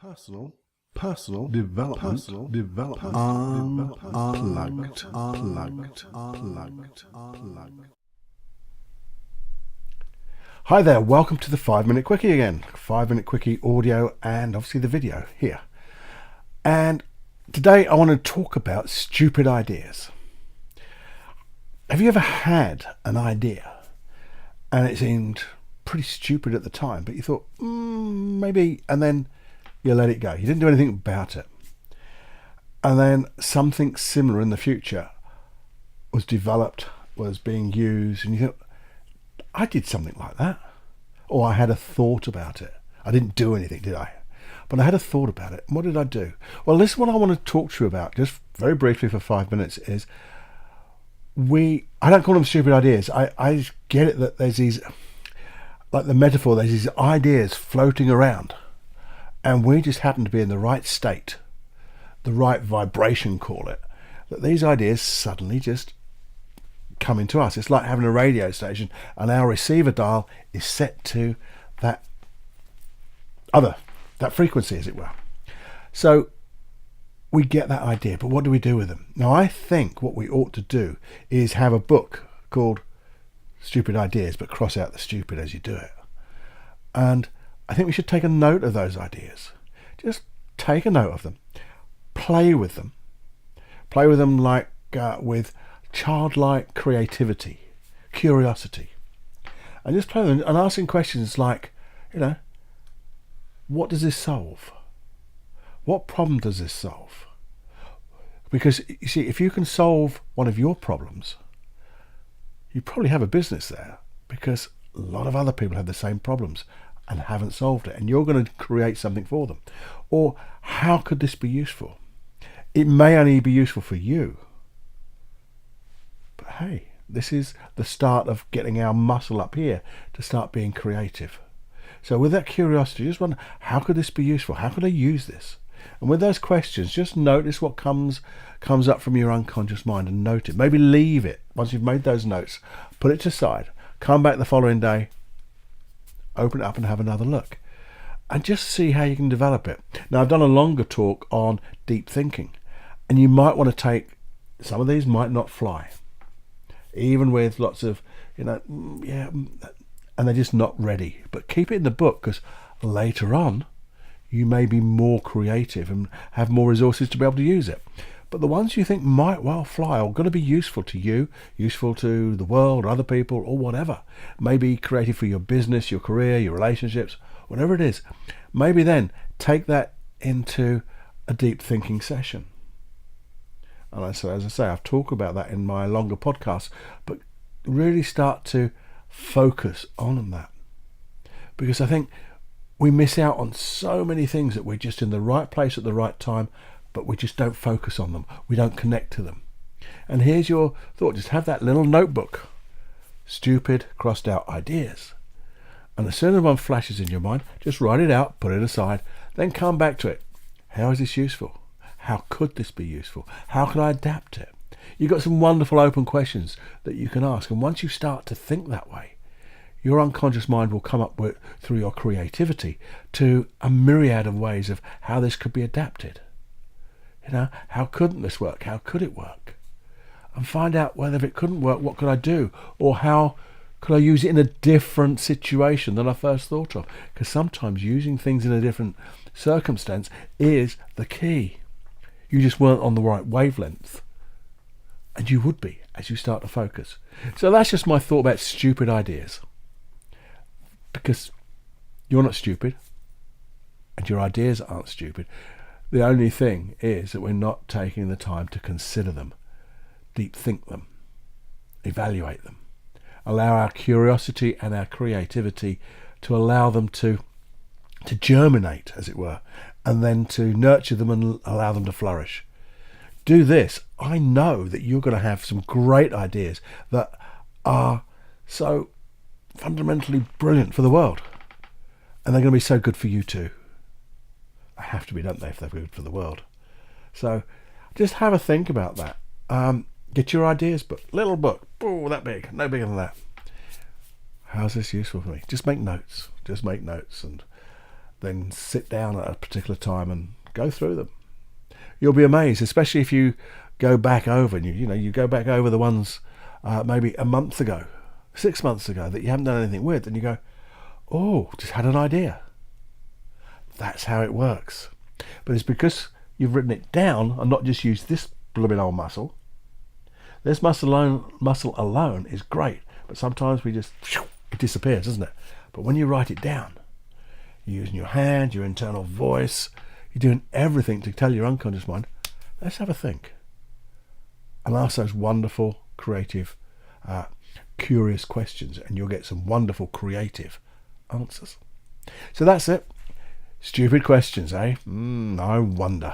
personal development, unplugged. Hi there, welcome to the 5 Minute Quickie again. 5 Minute Quickie audio and obviously the video here. And today I want to talk about stupid ideas. Have you ever had an idea and it seemed pretty stupid at the time, but you thought, maybe, and then you let it go. You didn't do anything about it. And then something similar in the future was developed, was being used, and you thought, I did something like that. Or I had a thought about it. I didn't do anything, did I? But I had a thought about it. And what did I do? Well, this is what I want to talk to you about, just very briefly for 5 minutes, is I don't call them stupid ideas. I get it that there's these, like the metaphor, there's these ideas floating around. And we just happen to be in the right state, the right vibration, call it, that these ideas suddenly just come into us. It's like having a radio station and our receiver dial is set to that frequency, as it were. So we get that idea, but what do we do with them? Now, I think what we ought to do is have a book called Stupid Ideas, but cross out the stupid as you do it. And I think we should take a note of those ideas. Just take a note of them. Play with them. Play with them like with childlike creativity, curiosity. And just play with them and asking questions like, what does this solve? What problem does this solve? Because, you see, if you can solve one of your problems, you probably have a business there, because a lot of other people have the same problems and haven't solved it, and you're going to create something for them. Or how could this be useful? It may only be useful for you, but hey, this is the start of getting our muscle up here to start being creative. So with that curiosity, just wonder, how could this be useful? How could I use this? And with those questions, just notice what comes up from your unconscious mind and note it. Maybe leave it. Once you've made those notes, put it to side, come back the following day, open it up and have another look, and just see how you can develop it. Now, I've done a longer talk on deep thinking, and you might want to take, some of these might not fly, even with lots of, and they're just not ready. But keep it in the book, because later on, you may be more creative and have more resources to be able to use it. But the ones you think might well fly are going to be useful to you, useful to the world, other people, or whatever. Maybe creative for your business, your career, your relationships, whatever it is. Maybe then take that into a deep thinking session. And as I say, I've talked about that in my longer podcasts, but really start to focus on that. Because I think we miss out on so many things that we're just in the right place at the right time, but we just don't focus on them. We don't connect to them. And here's your thought. Just have that little notebook. Stupid, crossed out ideas. And as soon as one flashes in your mind, just write it out, put it aside, then come back to it. How is this useful? How could this be useful? How can I adapt it? You've got some wonderful open questions that you can ask. And once you start to think that way, your unconscious mind will come up with, through your creativity, to a myriad of ways of how this could be adapted. How couldn't this work? How could it work? And find out whether if it couldn't work, what could I do? Or how could I use it in a different situation than I first thought of? Because sometimes using things in a different circumstance is the key. You just weren't on the right wavelength. And you would be as you start to focus. So that's just my thought about stupid ideas. Because you're not stupid, and your ideas aren't stupid. The only thing is that we're not taking the time to consider them, deep think them, evaluate them, allow our curiosity and our creativity to allow them to germinate, as it were, and then to nurture them and allow them to flourish. Do this. I know that you're going to have some great ideas that are so fundamentally brilliant for the world, and they're going to be so good for you too. They have to be, don't they, if they're good for the world? So just have a think about that. Get your ideas book, little book, that big, no bigger than that. How's this useful for me? Just make notes, and then sit down at a particular time and go through them. You'll be amazed, especially if you go back over and you go back over the ones maybe a month ago, 6 months ago that you haven't done anything with, and you go, oh, just had an idea. That's how it works. But it's because you've written it down and not just used this blooming old muscle. This muscle alone is great, but sometimes it disappears, doesn't it? But when you write it down, you're using your hand, your internal voice, you're doing everything to tell your unconscious mind, let's have a think. And ask those wonderful, creative, curious questions, and you'll get some wonderful, creative answers. So that's it. Stupid questions, eh? I wonder.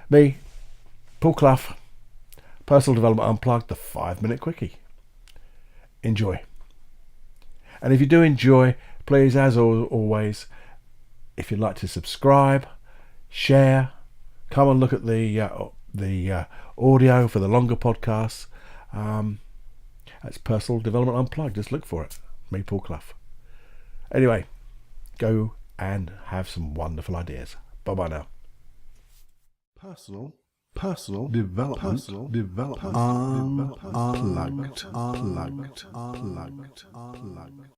Me, Paul Clough, Personal Development Unplugged, the 5 Minute Quickie. Enjoy. And if you do enjoy, please, as always, if you'd like to subscribe, share, come and look at the audio for the longer podcasts. That's Personal Development Unplugged. Just look for it. Me, Paul Clough. Anyway, go and have some wonderful ideas. Bye-bye now. Personal development, unplugged.